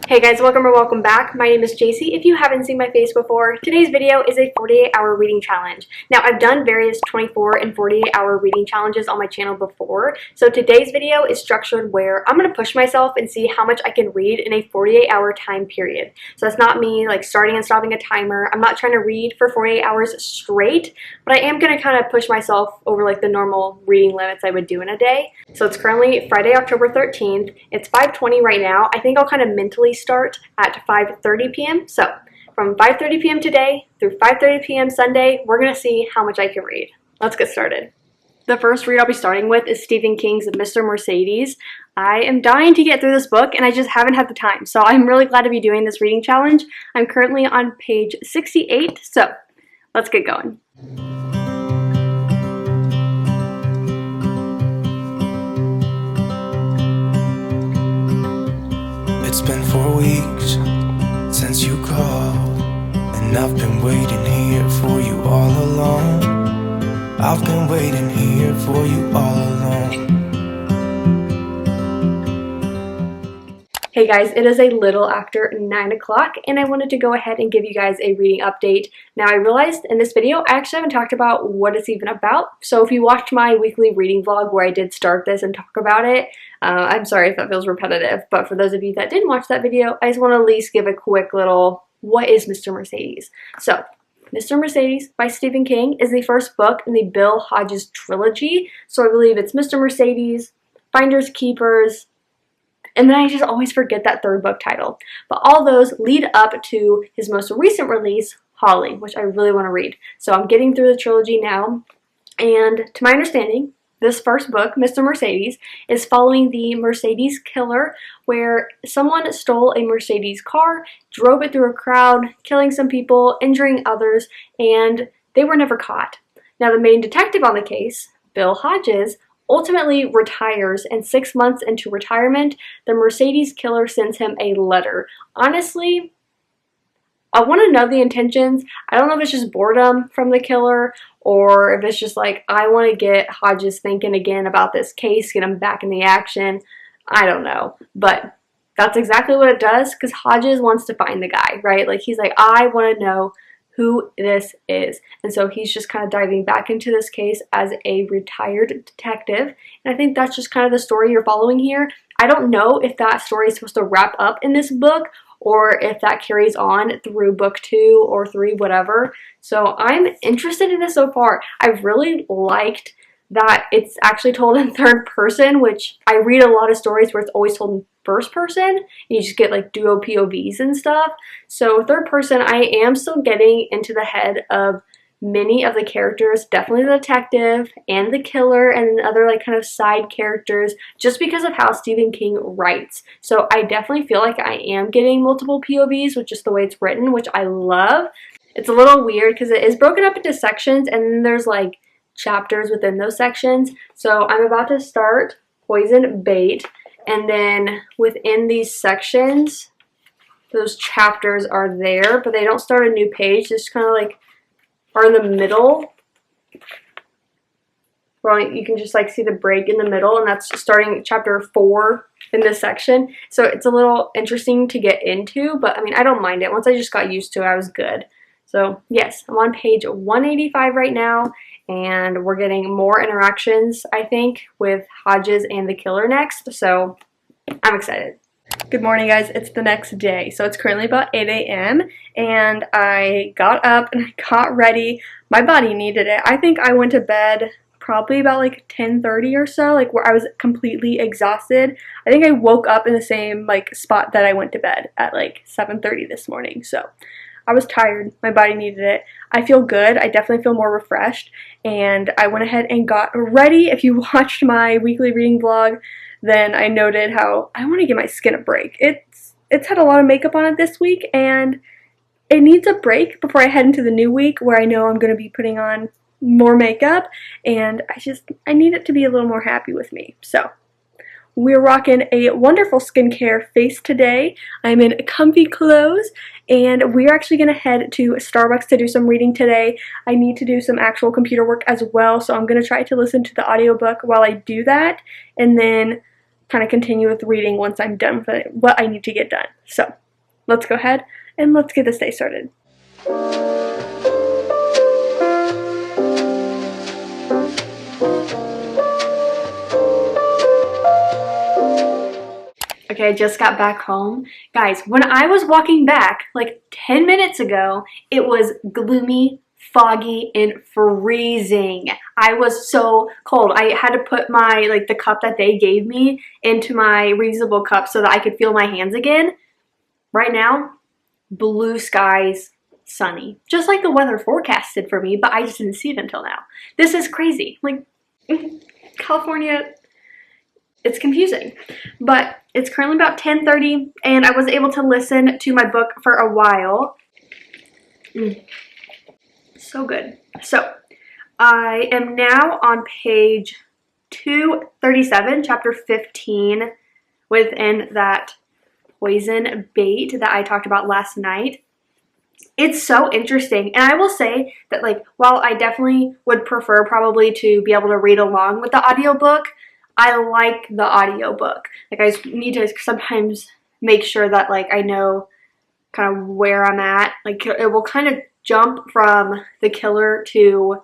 Hey guys, welcome or welcome back. My name is JC. If you haven't seen my face before, today's video is a 48-hour reading challenge. Now, I've done various 24 and 48-hour reading challenges on my channel before, so today's video is structured where I'm going to push myself and see how much I can read in a 48-hour time period. So that's not me like starting and stopping a timer. I'm not trying to read for 48 hours straight, but I am going to kind of push myself over like the normal reading limits I would do in a day. So it's currently Friday, October 13th. It's 5:20 right now. I think I'll kind of mentally start at 5:30 p.m. So from 5:30 p.m. today through 5:30 p.m. Sunday, we're going to see how much I can read. Let's get started. The first read I'll be starting with is Stephen King's Mr. Mercedes. I am dying to get through this book and I just haven't had the time. So I'm really glad to be doing this reading challenge. I'm currently on page 68. So let's get going. It's been 4 weeks since you called, and I've been waiting here for you all along. I've been waiting here for you all along. Hey guys, it is a little after 9 o'clock and I wanted to go ahead and give you guys a reading update. Now I realized in this video I actually haven't talked about what it's even about, so if you watched my weekly reading vlog where I did start this and talk about it, I'm sorry if that feels repetitive, but for those of you that didn't watch that video, I just want to at least give a quick little, what is Mr. Mercedes? So, Mr. Mercedes by Stephen King is the first book in the Bill Hodges trilogy, so I believe it's Mr. Mercedes, Finders Keepers, and then I just always forget that third book title. But all those lead up to his most recent release, Holly, which I really want to read. So I'm getting through the trilogy now, and to my understanding, this first book, Mr. Mercedes, is following the Mercedes killer, where someone stole a Mercedes car, drove it through a crowd, killing some people, injuring others, and they were never caught. Now the main detective on the case, Bill Hodges, ultimately retires, and 6 months into retirement, the Mercedes killer sends him a letter. Honestly, I want to know the intentions. I don't know if it's just boredom from the killer or if it's just like, I want to get Hodges thinking again about this case, get him back in the action. I don't know. But that's exactly what it does, because Hodges wants to find the guy, right? Like, he's like, I want to know who this is. And so he's just kind of diving back into this case as a retired detective. And I think that's just kind of the story you're following here. I don't know if that story is supposed to wrap up in this book or if that carries on through book 2 or 3, whatever. So I'm interested in this so far. I've really liked that it's actually told in third person, which I read a lot of stories where it's always told in first person, and you just get like duo POVs and stuff. So third person, I am still getting into the head of many of the characters, definitely the detective and the killer and other like kind of side characters, just because of how Stephen King writes. So I definitely feel like I am getting multiple POVs with just the way it's written, which I love. It's a little weird because it is broken up into sections and then there's like chapters within those sections. So I'm about to start Poison Bait, and then within these sections, those chapters are there, but they don't start a new page. They just kind of like are in the middle. Well, you can just like see the break in the middle, and that's starting chapter 4 in this section. So it's a little interesting to get into, but I mean, I don't mind it. Once I just got used to it, I was good. So yes, I'm on page 185 right now, and we're getting more interactions, I think, with Hodges and the killer next, so I'm excited. Good morning, guys. It's the next day. So it's currently about 8 a.m. and I got up and I got ready. My body needed it. I think I went to bed probably about like 10:30 or so, like where I was completely exhausted. I think I woke up in the same like spot that I went to bed at like 7:30 this morning. So I was tired. My body needed it. I feel good. I definitely feel more refreshed, and I went ahead and got ready. If you watched my weekly reading vlog, then I noted how I want to give my skin a break. It's had a lot of makeup on it this week, and it needs a break before I head into the new week where I know I'm going to be putting on more makeup, and I need it to be a little more happy with me. So we're rocking a wonderful skincare face today. I'm in comfy clothes, and we're actually going to head to Starbucks to do some reading today. I need to do some actual computer work as well, so I'm going to try to listen to the audiobook while I do that, and then kind of continue with reading once I'm done with what I need to get done. So let's go ahead and let's get this day started. Okay, I just got back home. Guys, when I was walking back like 10 minutes ago, it was gloomy, foggy, and freezing. I was so cold. I had to put my, like, the cup that they gave me into my reusable cup so that I could feel my hands again. Right now, blue skies, sunny. Just like the weather forecasted for me, but I just didn't see it until now. This is crazy. Like, California, it's confusing. But it's currently about 10:30, and I was able to listen to my book for a while. So good. So, I am now on page 237, chapter 15, within that poison bait that I talked about last night. It's so interesting, and I will say that, like, while I definitely would prefer probably to be able to read along with the audiobook, I like the audiobook. Like, I need to sometimes make sure that, like, I know kind of where I'm at. Like, it will kind of jump from the killer to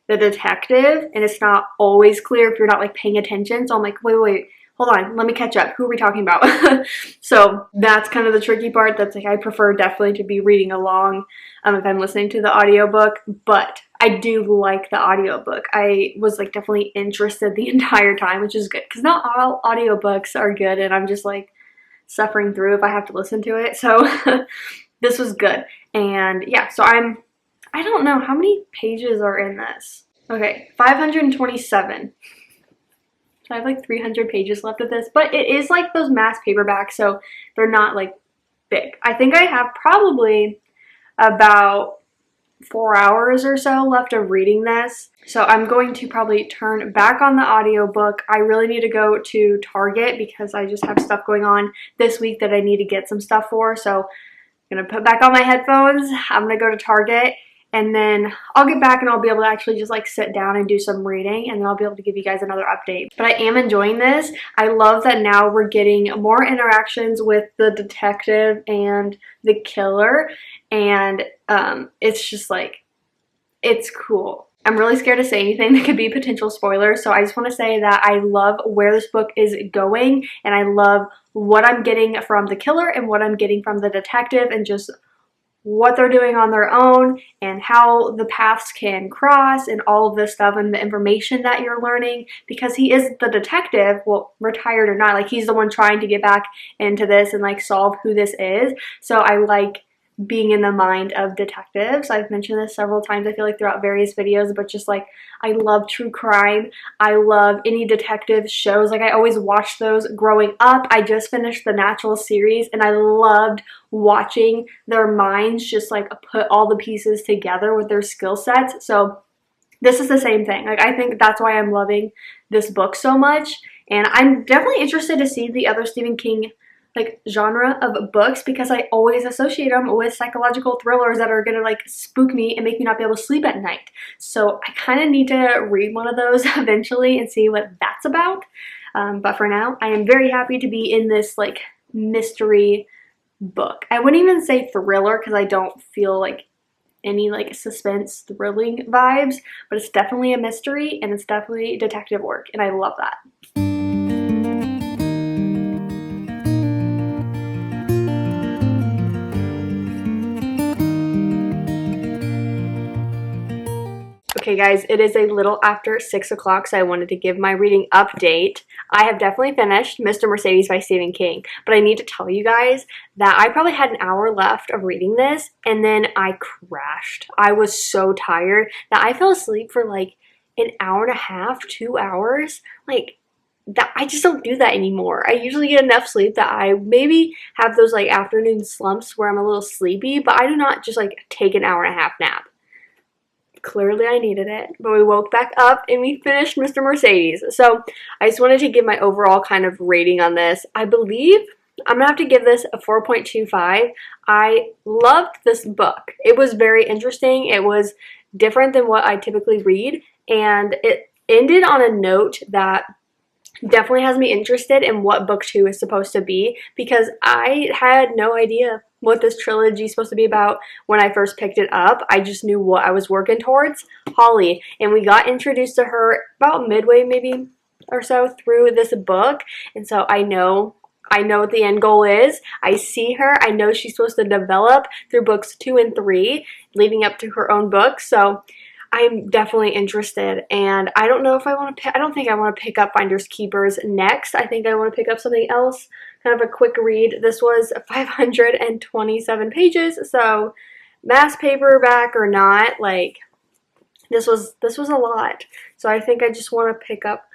the detective, and it's not always clear if you're not, like, paying attention. So I'm like, wait, hold on, let me catch up. Who are we talking about? So that's kind of the tricky part. That's, like, I prefer definitely to be reading along if I'm listening to the audiobook, but I do like the audiobook. I was, like, definitely interested the entire time, which is good, because not all audiobooks are good, and I'm just, like, suffering through if I have to listen to it. So this was good. And yeah, so I don't know how many pages are in this. Okay, 527. So I have like 300 pages left of this, but it is like those mass paperbacks, so they're not like big. I think I have probably about 4 hours or so left of reading this. So I'm going to probably turn back on the audiobook. I really need to go to Target because I just have stuff going on this week that I need to get some stuff for. So I'm going to put back on my headphones. I'm going to go to Target, and then I'll get back and I'll be able to actually just like sit down and do some reading, and then I'll be able to give you guys another update. But I am enjoying this. I love that now we're getting more interactions with the detective and the killer, and it's just like, it's cool. I'm really scared to say anything that could be potential spoilers, so I just want to say that I love where this book is going, and I love what I'm getting from the killer and what I'm getting from the detective, and just what they're doing on their own and how the paths can cross and all of this stuff and the information that you're learning, because he is the detective, well, retired or not, like he's the one trying to get back into this and like solve who this is. So I like being in the mind of detectives. I've mentioned this several times, I feel like, throughout various videos, but just like, I love true crime. I love any detective shows. Like, I always watched those growing up. I just finished the Natural series, and I loved watching their minds just like put all the pieces together with their skill sets. So this is the same thing. Like, I think that's why I'm loving this book so much, and I'm definitely interested to see the other Stephen King like genre of books, because I always associate them with psychological thrillers that are gonna like spook me and make me not be able to sleep at night. So I kind of need to read one of those eventually and see what that's about. But for now, I am very happy to be in this like mystery book. I wouldn't even say thriller because I don't feel like any like suspense thrilling vibes, but it's definitely a mystery and it's definitely detective work, and I love that. Okay guys, it is a little after 6 o'clock, so I wanted to give my reading update. I have definitely finished Mr. Mercedes by Stephen King, but I need to tell you guys that I probably had an hour left of reading this, and then I crashed. I was so tired that I fell asleep for like an hour and a half, 2 hours. Like, that I just don't do that anymore. I usually get enough sleep that I maybe have those like afternoon slumps where I'm a little sleepy, but I do not just like take an hour and a half nap. Clearly I needed it, but we woke back up and we finished Mr. Mercedes. So I just wanted to give my overall kind of rating on this. I believe I'm gonna have to give this a 4.25. I loved this book. It was very interesting. It was different than what I typically read, and it ended on a note that definitely has me interested in what book 2 is supposed to be, because I had no idea what this trilogy is supposed to be about when I first picked it up. I just knew what I was working towards, Holly, and we got introduced to her about midway maybe or so through this book, and so I know what the end goal is. I see her. I know she's supposed to develop through books 2 and 3, leading up to her own book. So I'm definitely interested, and I don't know if I want to I don't think I want to pick up Finders Keepers next. I think I want to pick up something else, kind of a quick read. This was 527 pages, so mass paperback or not, like this was a lot. So I think I just want to pick up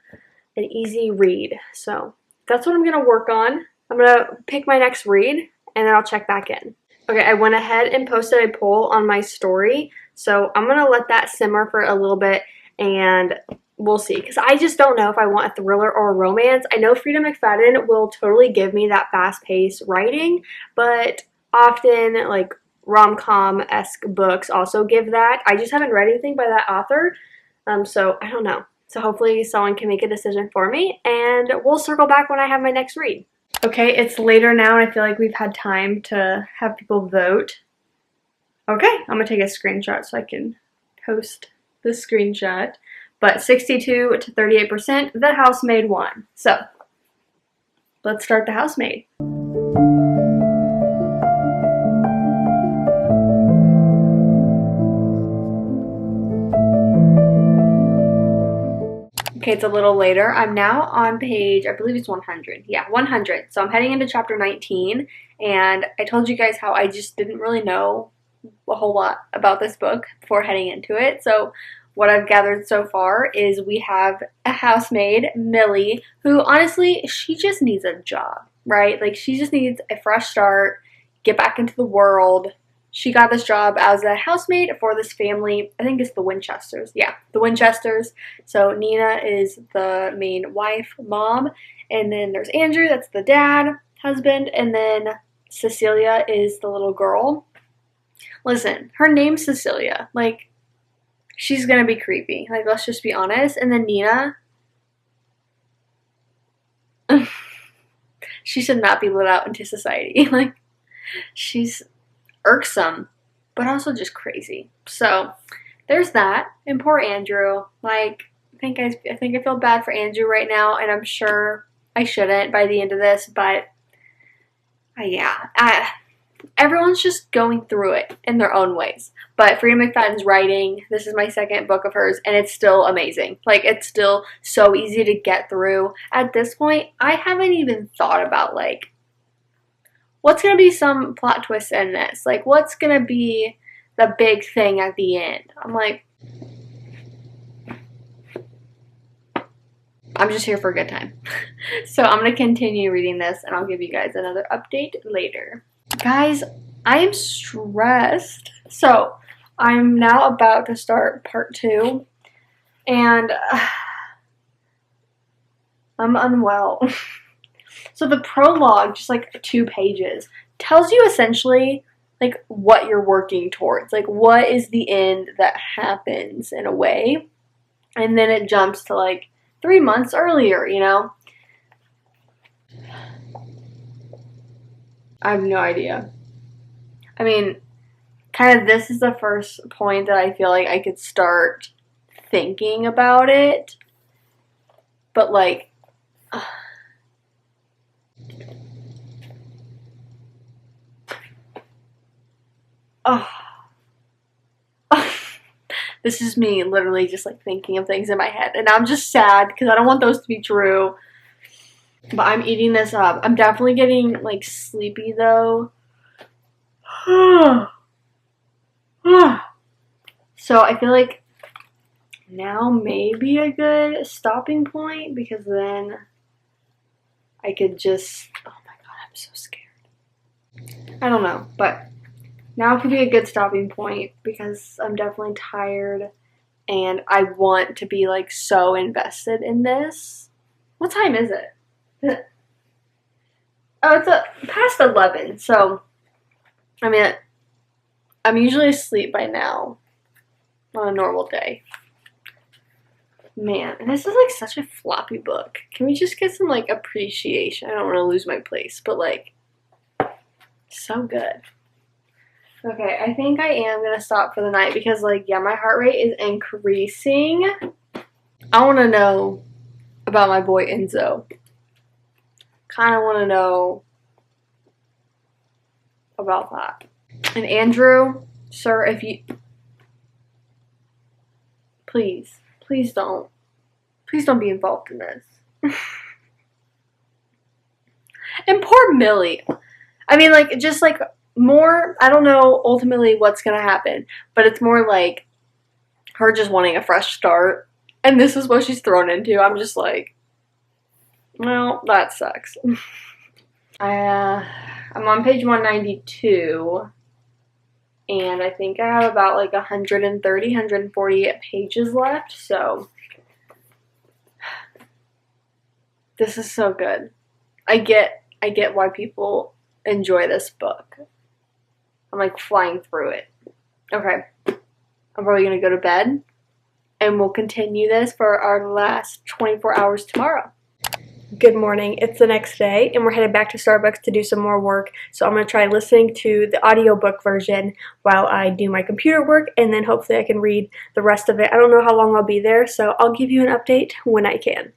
an easy read. So that's what I'm going to work on. I'm going to pick my next read, and then I'll check back in. Okay, I went ahead and posted a poll on my story, so I'm going to let that simmer for a little bit, and we'll see, because I just don't know if I want a thriller or a romance. I know Frieda McFadden will totally give me that fast-paced writing, but often, like, rom-com-esque books also give that. I just haven't read anything by that author, so I don't know. So hopefully someone can make a decision for me, and we'll circle back when I have my next read. Okay, it's later now, and I feel like we've had time to have people vote. Okay, I'm going to take a screenshot so I can post the screenshot. But 62 to 38%, The Housemaid won. So, let's start The Housemaid. Okay, it's a little later. I'm now on page, I believe it's 100. Yeah, 100. So I'm heading into chapter 19, and I told you guys how I just didn't really know a whole lot about this book before heading into it. So what I've gathered so far is we have a housemaid, Millie, who honestly, she just needs a job, right? Like, she just needs a fresh start, get back into the world. She got this job as a housemaid for this family. I think it's the Winchesters. Yeah, the Winchesters. So Nina is the main wife, mom. And then there's Andrew, that's the dad, husband. And then Cecilia is the little girl. Listen, her name's Cecilia. Like, she's gonna be creepy. Like, let's just be honest. And then Nina, she should not be let out into society. Like, she's irksome, but also just crazy. So there's that. And poor Andrew. Like, I think I feel bad for Andrew right now, and I'm sure I shouldn't by the end of this, but everyone's just going through it in their own ways. But Frieda McFadden's writing, this is my second book of hers, and it's still amazing. Like, it's still so easy to get through. At this point, I haven't even thought about, like, what's going to be some plot twists in this? Like, what's going to be the big thing at the end? I'm like, I'm just here for a good time. So I'm going to continue reading this, and I'll give you guys another update later. Guys, I am stressed. So I'm now about to start part 2, and I'm unwell. So the prologue, just like 2 pages, tells you essentially like what you're working towards, like what is the end that happens in a way, and then it jumps to like 3 months earlier, you know? I have no idea. I mean, kind of this is the first point that I feel like I could start thinking about it, but like, oh, this is me literally just like thinking of things in my head, and I'm just sad because I don't want those to be true, but I'm eating this up. I'm definitely getting like sleepy though. So I feel like now may be a good stopping point, because then I could just, oh my god, I'm so scared. I don't know, but now could be a good stopping point because I'm definitely tired and I want to be like so invested in this. What time is it? Oh, it's past 11, so I mean, I'm usually asleep by now on a normal day. Man, this is like such a floppy book. Can we just get some like appreciation? I don't want to lose my place, but like, so good. Okay, I think I am gonna stop for the night because like, yeah, my heart rate is increasing. I want to know about my boy Enzo. Kind of want to know about that. And Andrew, sir, if you, please don't be involved in this. And poor Millie. I mean, like, just like more, I don't know ultimately what's gonna happen, but it's more like her just wanting a fresh start, and this is what she's thrown into. I'm just like, well, that sucks. I'm on page 192, and I think I have about like 130, 140 pages left, so this is so good. I get why people enjoy this book. I'm like flying through it. Okay, I'm probably gonna go to bed, and we'll continue this for our last 24 hours tomorrow. Good morning, it's the next day, and we're headed back to Starbucks to do some more work, so I'm going to try listening to the audiobook version while I do my computer work, and then hopefully I can read the rest of it. I don't know how long I'll be there, so I'll give you an update when I can.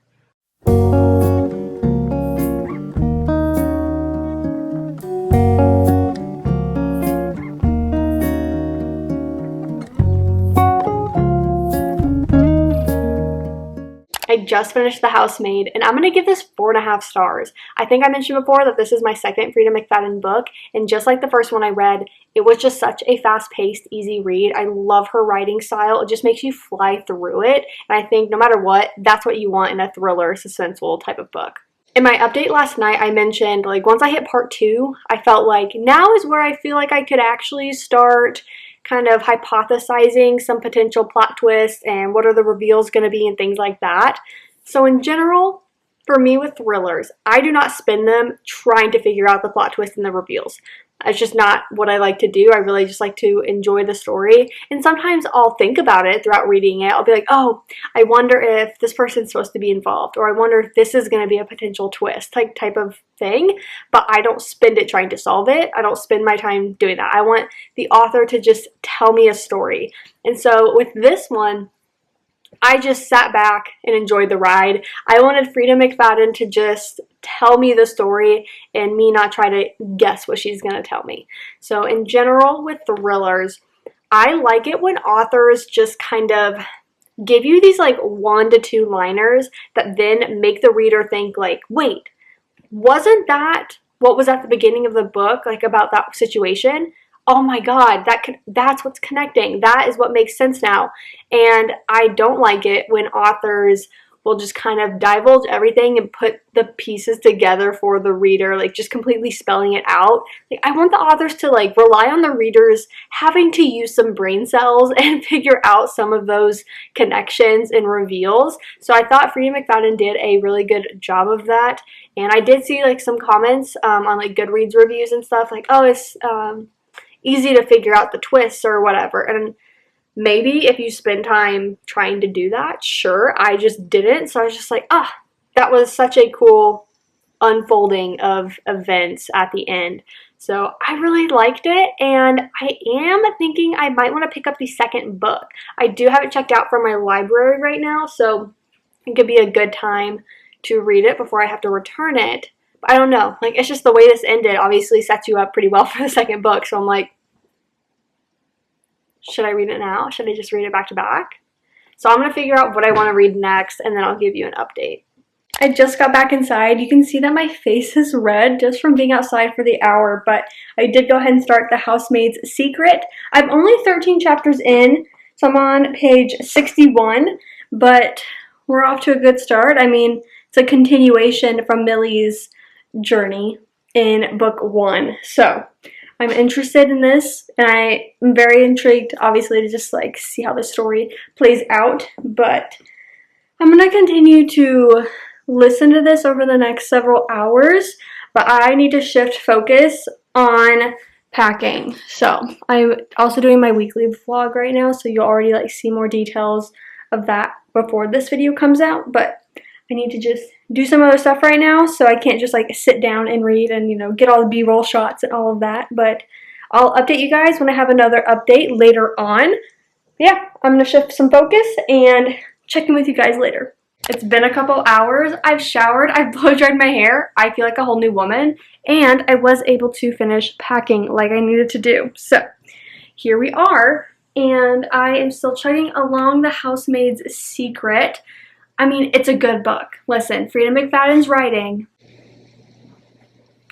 I just finished The Housemaid, and I'm going to give this 4.5 stars. I think I mentioned before that this is my second Frieda McFadden book, and just like the first one I read, it was just such a fast-paced, easy read. I love her writing style. It just makes you fly through it, and I think no matter what, that's what you want in a thriller, suspenseful type of book. In my update last night, I mentioned, like, once I hit part 2, I felt like now is where I feel like I could actually start kind of hypothesizing some potential plot twists and what are the reveals going to be and things like that. So in general, for me with thrillers, I do not spend them trying to figure out the plot twist and the reveals. It's just not what I like to do. I really just like to enjoy the story. And sometimes I'll think about it throughout reading it. I'll be like, oh, I wonder if this person's supposed to be involved, or I wonder if this is going to be a potential twist type of thing. But I don't spend it trying to solve it. I don't spend my time doing that. I want the author to just tell me a story. And so with this one, I just sat back and enjoyed the ride. I wanted Frieda McFadden to just tell me the story and me not try to guess what she's going to tell me. So in general with thrillers, I like it when authors just kind of give you these like 1 to 2 liners that then make the reader think like, wait, wasn't that what was at the beginning of the book, like about that situation? Oh my god, that's what's connecting. That is what makes sense now. And I don't like it when authors will just kind of divulge everything and put the pieces together for the reader, like just completely spelling it out. Like, I want the authors to like rely on the readers having to use some brain cells and figure out some of those connections and reveals. So I thought Frieda McFadden did a really good job of that. And I did see like some comments on like Goodreads reviews and stuff like, oh, it's easy to figure out the twists or whatever. And maybe if you spend time trying to do that, sure. I just didn't. So I was just like, that was such a cool unfolding of events at the end. So I really liked it, and I am thinking I might want to pick up the second book. I do have it checked out from my library right now, so it could be a good time to read it before I have to return it. I don't know, like, it's just the way this ended obviously sets you up pretty well for the second book, so I'm like, should I read it now? Should I just read it back to back? So I'm going to figure out what I want to read next, and then I'll give you an update. I just got back inside. You can see that my face is red just from being outside for the hour, but I did go ahead and start The Housemaid's Secret. I'm only 13 chapters in, so I'm on page 61, but we're off to a good start. I mean, it's a continuation from Millie's journey in book 1. So I'm interested in this, and I am very intrigued, obviously, to just like see how the story plays out. But I'm going to continue to listen to this over the next several hours, but I need to shift focus on packing. So I'm also doing my weekly vlog right now, so you'll already like see more details of that before this video comes out, but I need to just do some other stuff right now, so I can't just like sit down and read and, you know, get all the B-roll shots and all of that. But I'll update you guys when I have another update later on. Yeah, I'm gonna shift some focus and check in with you guys later. It's been a couple hours. I've showered, I've blow dried my hair. I feel like a whole new woman, and I was able to finish packing like I needed to do. So here we are, and I am still chugging along The Housemaid's Secret. I mean, it's a good book. Listen, Frieda McFadden's writing.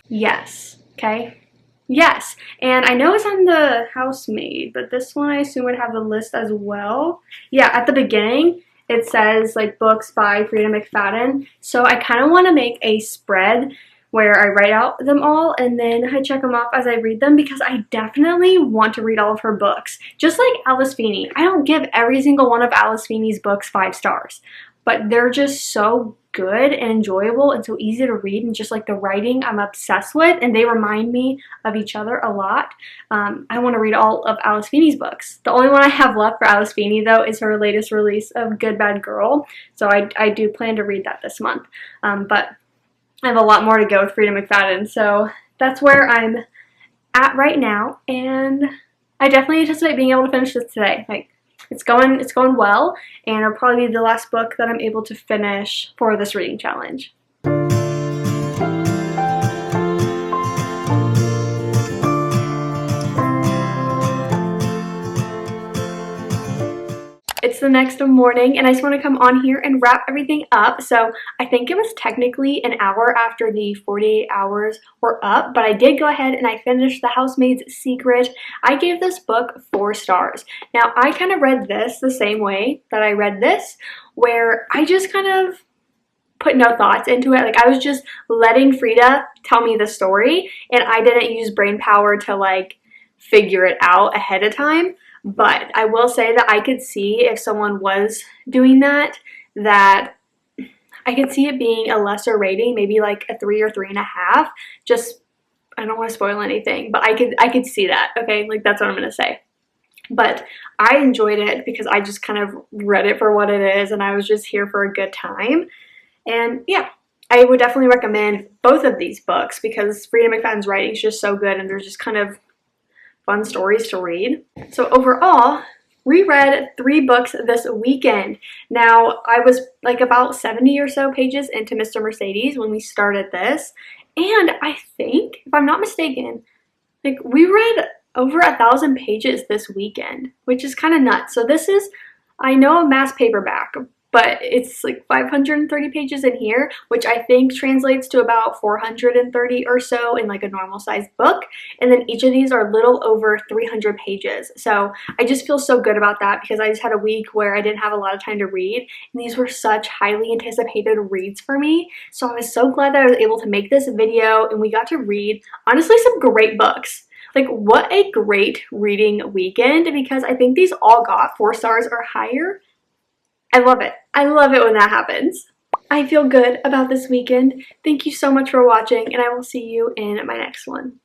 Yes, okay? Yes, and I know it's on The Housemaid, but this one I assume would have the list as well. Yeah, at the beginning, it says like books by Frieda McFadden. So I kind of want to make a spread where I write out them all and then I check them off as I read them, because I definitely want to read all of her books. Just like Alice Feeney. I don't give every single one of Alice Feeney's books 5 stars, but they're just so good and enjoyable and so easy to read, and just like the writing I'm obsessed with, and they remind me of each other a lot. I want to read all of Alice Feeney's books. The only one I have left for Alice Feeney though is her latest release of Good Bad Girl, so I do plan to read that this month. But I have a lot more to go with Frieda McFadden, so that's where I'm at right now, and I definitely anticipate being able to finish this today. Like, it's going well, and it'll probably be the last book that I'm able to finish for this reading challenge. It's the next morning, and I just want to come on here and wrap everything up. So I think it was technically an hour after the 48 hours were up, but I did go ahead and I finished The Housemaid's Secret. I gave this book 4 stars. Now, I kind of read this the same way that I read this, where I just kind of put no thoughts into it. Like, I was just letting Frieda tell me the story, and I didn't use brain power to like figure it out ahead of time. But I will say that I could see if someone was doing that I could see it being a lesser rating, maybe like a 3 or 3.5. Just, I don't want to spoil anything, but I could see that, okay? Like, that's what I'm going to say. But I enjoyed it because I just kind of read it for what it is, and I was just here for a good time. And yeah, I would definitely recommend both of these books because Frieda McFadden's writing is just so good, and they're just kind of fun stories to read. So overall, reread 3 books this weekend. Now, I was like about 70 or so pages into Mr. Mercedes when we started this, and I think, if I'm not mistaken, like we read over 1,000 pages this weekend, which is kind of nuts. So this is, I know, a mass paperback, but it's like 530 pages in here, which I think translates to about 430 or so in like a normal sized book. And then each of these are a little over 300 pages. So I just feel so good about that because I just had a week where I didn't have a lot of time to read. And these were such highly anticipated reads for me. So I was so glad that I was able to make this video and we got to read, honestly, some great books. Like, what a great reading weekend, because I think these all got 4 stars or higher. I love it. I love it when that happens. I feel good about this weekend. Thank you so much for watching, and I will see you in my next one.